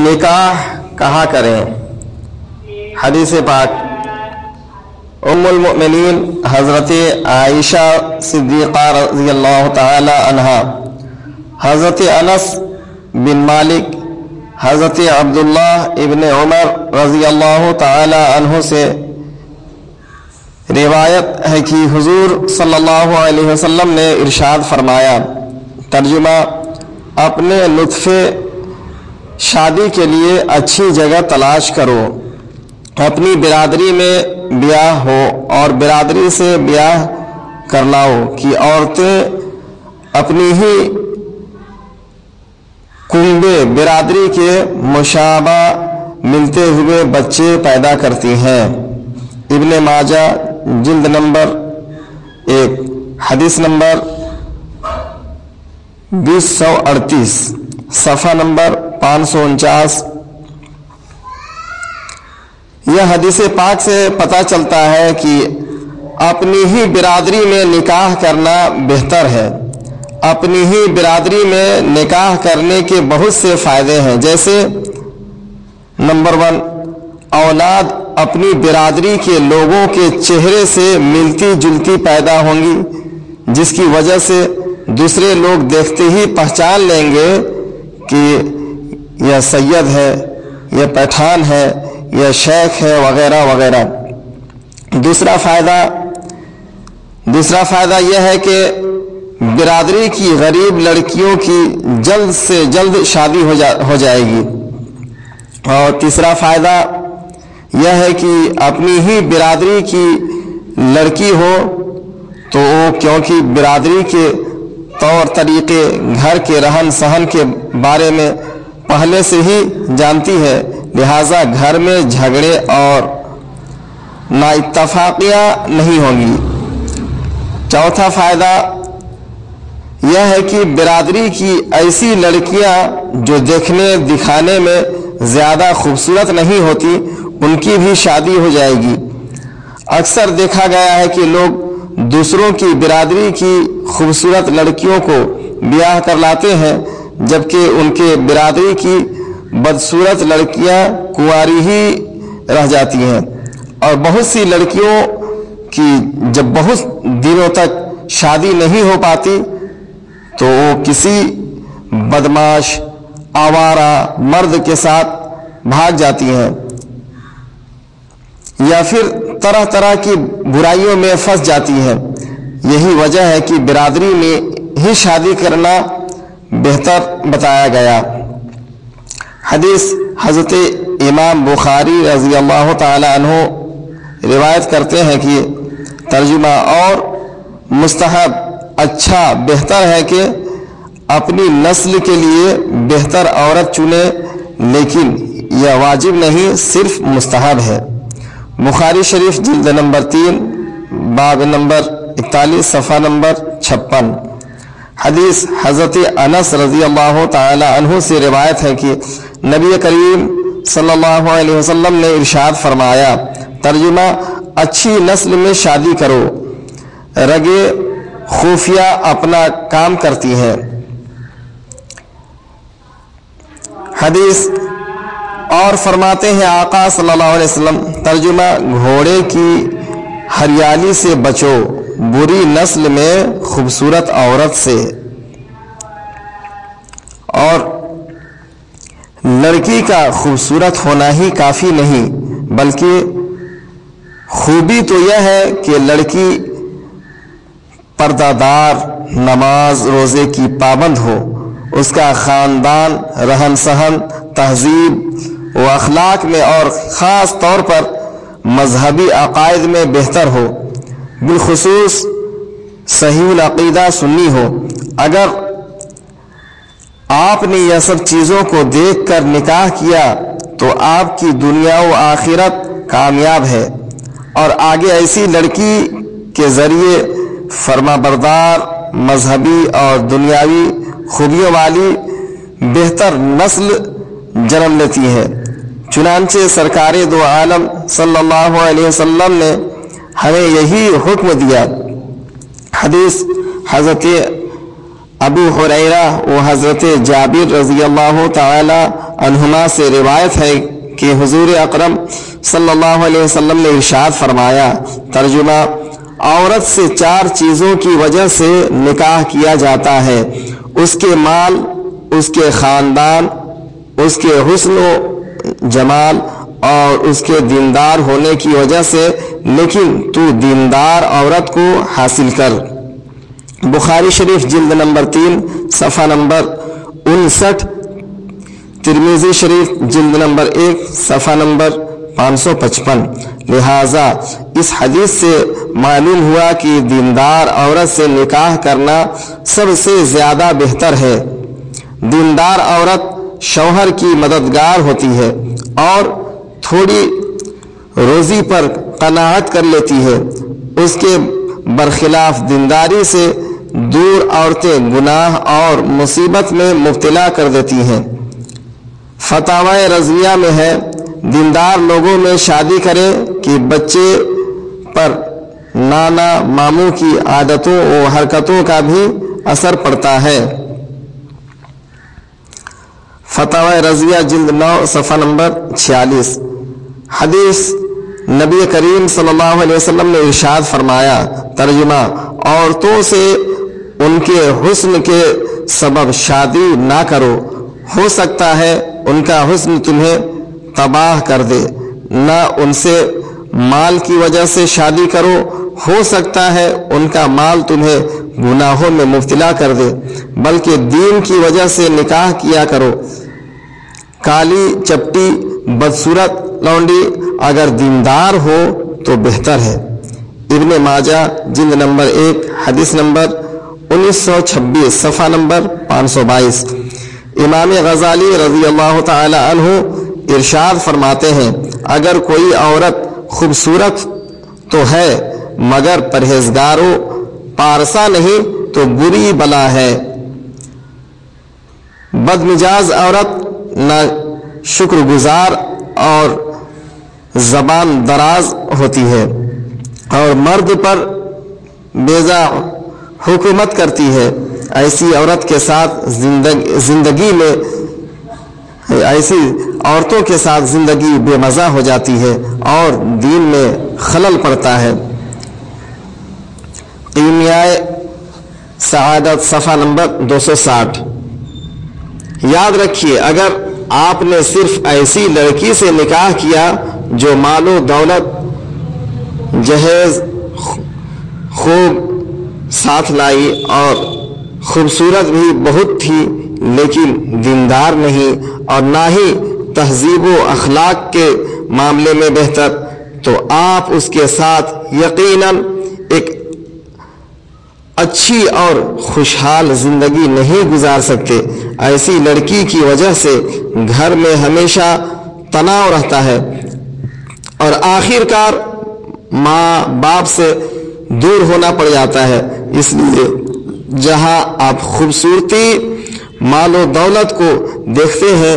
نکاح کہاں کریں؟ حدیث پاک ام المؤمنین حضرت عائشہ صدیقہ رضی اللہ تعالی عنہا، حضرت انس بن مالک، حضرت عبداللہ ابن عمر رضی اللہ تعالی عنہ سے روایت ہے کہ حضور صلی اللہ علیہ وسلم نے ارشاد فرمایا، ترجمہ: اپنے نطفے شادی کے لیے اچھی جگہ تلاش کرو، اپنی برادری میں بیاہ ہو اور برادری سے بیاہ کرلاؤ کہ عورتیں اپنی ہی کنبے برادری کے مشابہ ملتے ہوئے بچے پیدا کرتی ہیں۔ ابن ماجہ جلد نمبر 1 حدیث نمبر 2038 صفحہ نمبر 549۔ یہ حدیث پاک سے پتہ چلتا ہے کہ اپنی ہی برادری میں نکاح کرنا بہتر ہے۔ اپنی ہی برادری میں نکاح کرنے کے بہت سے فائدے ہیں، جیسے نمبر 1، اولاد اپنی برادری کے لوگوں کے چہرے سے ملتی جلتی پیدا ہوں گی، جس کی وجہ سے دوسرے لوگ دیکھتے ہی پہچان لیں گے کہ یہ سید ہے، یہ پٹھان ہے، یہ شیخ ہے، وغیرہ وغیرہ۔ دوسرا فائدہ یہ ہے کہ برادری کی غریب لڑکیوں کی جلد سے جلد شادی ہو جائے گی۔ اور تیسرا فائدہ یہ ہے کہ اپنی ہی برادری کی لڑکی ہو تو وہ کیونکہ برادری کے طور طریقے، گھر کے رہن سہن کے بارے میں پہلے سے ہی جانتی ہے، لہٰذا گھر میں جھگڑے اور نااتفاقیاں نہیں ہوں گی۔ چوتھا فائدہ یہ ہے کہ برادری کی ایسی لڑکیاں جو دکھانے میں زیادہ خوبصورت نہیں ہوتی، ان کی بھی شادی ہو جائے گی۔ اکثر دیکھا گیا ہے کہ لوگ دوسروں کی برادری کی خوبصورت لڑکیوں کو بیاہ کر لاتے ہیں، جبکہ ان کے برادری کی بدصورت لڑکیاں کنواری ہی رہ جاتی ہیں۔ اور بہت سی لڑکیوں کی جب بہت دنوں تک شادی نہیں ہو پاتی تو وہ کسی بدمعاش آوارہ مرد کے ساتھ بھاگ جاتی ہیں، یا پھر طرح طرح کی برائیوں میں پھنس جاتی ہیں۔ یہی وجہ ہے کہ برادری میں ہی شادی کرنا بہتر بتایا گیا۔ حدیث حضرت امام بخاری رضی اللہ تعالی عنہ روایت کرتے ہیں کہ ترجمہ: اور مستحب، اچھا، بہتر ہے کہ اپنی نسل کے لیے بہتر عورت چنے، لیکن یہ واجب نہیں، صرف مستحب ہے۔ بخاری شریف جلد نمبر 3 باب نمبر 41 صفحہ نمبر 56۔ حدیث حضرت انس رضی اللہ تعالی عنہ سے روایت ہے کہ نبی کریم صلی اللہ علیہ وسلم نے ارشاد فرمایا، ترجمہ: اچھی نسل میں شادی کرو، رگیں خفیہ اپنا کام کرتی ہیں۔ حدیث اور فرماتے ہیں آقا صلی اللہ علیہ وسلم، ترجمہ: گھوڑے کی ہریالی سے بچو، بری نسل میں خوبصورت عورت سے۔ اور لڑکی کا خوبصورت ہونا ہی کافی نہیں، بلکہ خوبی تو یہ ہے کہ لڑکی پردہ دار، نماز روزے کی پابند ہو، اس کا خاندان رہن سہن، تہذیب و اخلاق میں اور خاص طور پر مذہبی عقائد میں بہتر ہو، بالخصوص صحیح العقیدہ سنی ہو۔ اگر آپ نے یہ سب چیزوں کو دیکھ کر نکاح کیا تو آپ کی دنیا و آخرت کامیاب ہے، اور آگے ایسی لڑکی کے ذریعے فرما بردار، مذہبی اور دنیاوی خوبیوں والی بہتر نسل جنم لیتی ہے۔ چنانچہ سرکار دو عالم صلی اللہ علیہ وسلم نے ہمیں یہی حکم دیا۔ حدیث حضرت ابو ہریرہ و حضرت جابر رضی اللہ تعالی عنہما سے روایت ہے کہ حضور اکرم صلی اللہ علیہ وسلم نے ارشاد فرمایا، ترجمہ: عورت سے 4 چیزوں کی وجہ سے نکاح کیا جاتا ہے: اس کے مال، اس کے خاندان، اس کے حسن و جمال اور اس کے دیندار ہونے کی وجہ سے، لیکن تو دیندار عورت کو حاصل کر۔ بخاری شریف جلد نمبر 3 صفحہ نمبر 59، ترمذی شریف جلد نمبر 1 صفحہ نمبر 555۔ لہذا اس حدیث سے معلوم ہوا کہ دیندار عورت سے نکاح کرنا سب سے زیادہ بہتر ہے۔ دیندار عورت شوہر کی مددگار ہوتی ہے اور تھوڑی روزی پر قناعت کر لیتی ہے۔ اس کے برخلاف دینداری سے دور عورتیں گناہ اور مصیبت میں مبتلا کر دیتی ہیں۔ فتاوی رضویہ میں ہے، دیندار لوگوں میں شادی کرے کہ بچے پر نانا ماموں کی عادتوں و حرکتوں کا بھی اثر پڑتا ہے۔ فتاوی رضویہ جلد 9 صفحہ نمبر 46۔ حدیث: نبی کریم صلی اللہ علیہ وسلم نے ارشاد فرمایا، ترجمہ: عورتوں سے ان کے حسن کے سبب شادی نہ کرو، ہو سکتا ہے ان کا حسن تمہیں تباہ کر دے۔ نہ ان سے مال کی وجہ سے شادی کرو، ہو سکتا ہے ان کا مال تمہیں گناہوں میں مبتلا کر دے، بلکہ دین کی وجہ سے نکاح کیا کرو۔ کالی چپٹی بدصورت لونڈی اگر دیندار ہو تو بہتر ہے۔ ابن ماجہ جلد نمبر 1 حدیث نمبر 1926 صفحہ نمبر 522۔ امام غزالی رضی اللہ تعالی عنہ ارشاد فرماتے ہیں، اگر کوئی عورت خوبصورت تو ہے مگر پرہیزگار و پارسا نہیں تو بری بلا ہے۔ بدمزاج عورت نہ شکر گزار اور زبان دراز ہوتی ہے اور مرد پر بیزا حکومت کرتی ہے۔ ایسی عورت کے ساتھ زندگی میں ایسی عورتوں کے ساتھ زندگی بے مزہ ہو جاتی ہے اور دین میں خلل پڑتا ہے۔ کیمیائے سعادت صفحہ نمبر 260۔ یاد رکھیے، اگر آپ نے صرف ایسی لڑکی سے نکاح کیا جو مال و دولت جہیز خوب ساتھ لائی اور خوبصورت بھی بہت تھی لیکن دیندار نہیں اور نہ ہی تہذیب و اخلاق کے معاملے میں بہتر، تو آپ اس کے ساتھ یقیناً ایک اچھی اور خوشحال زندگی نہیں گزار سکتے۔ ایسی لڑکی کی وجہ سے گھر میں ہمیشہ تناؤ رہتا ہے اور آخر کار ماں باپ سے دور ہونا پڑ جاتا ہے۔ اس لیے جہاں آپ خوبصورتی، مال و دولت کو دیکھتے ہیں،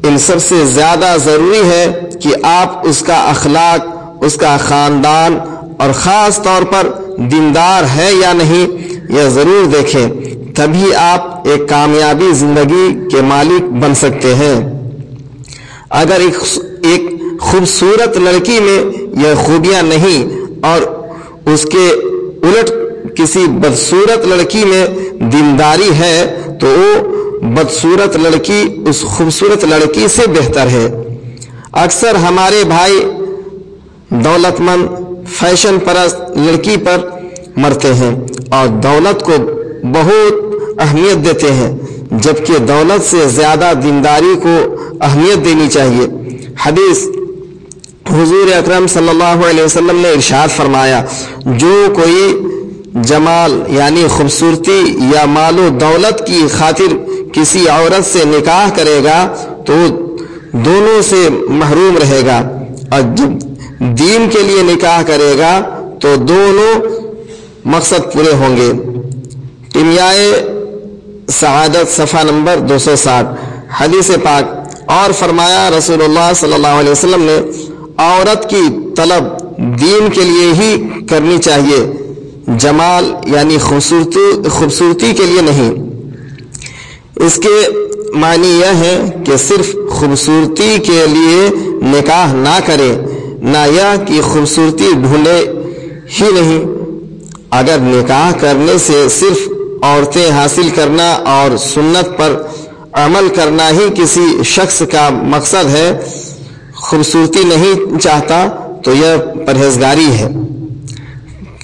ان سب سے زیادہ ضروری ہے کہ آپ اس کا اخلاق، اس کا خاندان اور خاص طور پر دیندار ہے یا نہیں یہ ضرور دیکھیں، تبھی آپ ایک کامیابی زندگی کے مالک بن سکتے ہیں۔ اگر ایک خوبصورت لڑکی میں یہ خوبیاں نہیں اور اس کے الٹ کسی بدصورت لڑکی میں دینداری ہے تو وہ بدصورت لڑکی اس خوبصورت لڑکی سے بہتر ہے۔ اکثر ہمارے بھائی دولت مند فیشن پرست لڑکی پر مرتے ہیں اور دولت کو بہت اہمیت دیتے ہیں، جبکہ دولت سے زیادہ دینداری کو اہمیت دینی چاہیے۔ حدیث: حضور اکرم صلی اللہ علیہ وسلم نے ارشاد فرمایا، جو کوئی جمال یعنی خوبصورتی یا مال و دولت کی خاطر کسی عورت سے نکاح کرے گا تو دونوں سے محروم رہے گا، اور جب دین کے لیے نکاح کرے گا تو دونوں مقصد پورے ہوں گے۔ کیمیائے سعادت صفحہ نمبر 260۔ حدیث پاک: اور فرمایا رسول اللہ صلی اللہ علیہ وسلم نے، عورت کی طلب دین کے لیے ہی کرنی چاہیے، جمال یعنی خوبصورتی کے لیے نہیں۔ اس کے معنی یہ ہے کہ صرف خوبصورتی کے لیے نکاح نہ کرے، نہ یہ کہ خوبصورتی ڈھونڈے ہی نہیں۔ اگر نکاح کرنے سے صرف عورتیں حاصل کرنا اور سنت پر عمل کرنا ہی کسی شخص کا مقصد ہے، خوبصورتی نہیں چاہتا، تو یہ پرہیزگاری ہے۔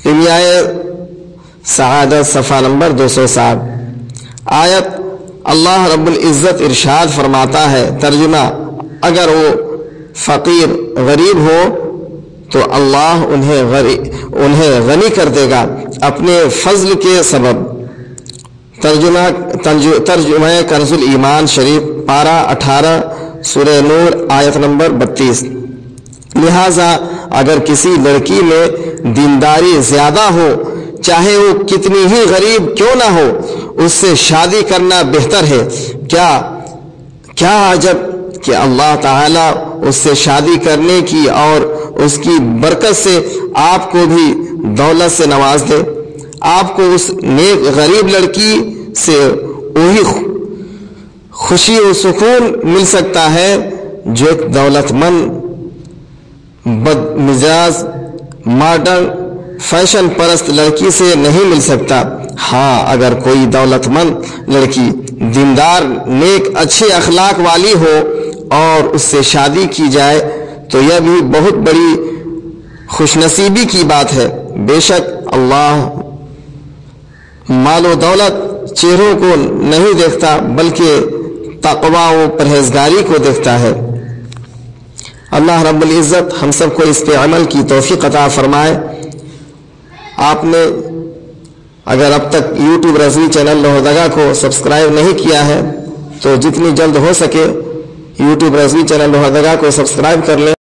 کیمیائے سعادت صفحہ نمبر 260۔ آیت اللہ رب العزت ارشاد فرماتا ہے، ترجمہ: اگر وہ فقیر غریب ہو تو اللہ انہیں غنی کر دے گا اپنے فضل کے سبب۔ ترجمہ کنز الایمان شریف پارہ 18 سورہ نور آیت نمبر 32۔ لہذا اگر کسی لڑکی میں دینداری زیادہ ہو، چاہے وہ کتنی ہی غریب کیوں نہ ہو، اس سے شادی کرنا بہتر ہے۔ کیا عجب کہ اللہ تعالیٰ اس سے شادی کرنے کی اور اس کی برکت سے آپ کو بھی دولت سے نواز دے۔ آپ کو اس نیک غریب لڑکی سے وہی خوشی و سکون مل سکتا ہے جو ایک دولت مند، بد مزاج، ماڈرن، فیشن پرست لڑکی سے نہیں مل سکتا۔ ہاں، اگر کوئی دولت مند لڑکی دیندار، نیک، اچھے اخلاق والی ہو اور اس سے شادی کی جائے تو یہ بھی بہت بڑی خوش نصیبی کی بات ہے۔ بے شک اللہ مال و دولت چہروں کو نہیں دیکھتا، بلکہ تقوی و پرہیزگاری کو دیکھتا ہے۔ اللہ رب العزت ہم سب کو اس پہ عمل کی توفیق عطا فرمائے۔ آپ نے اگر اب تک یوٹیوب رضوی چینل لوہردگا کو سبسکرائب نہیں کیا ہے تو جتنی جلد ہو سکے یوٹیوب رضوی چینل لوہردگا کو سبسکرائب کر لیں۔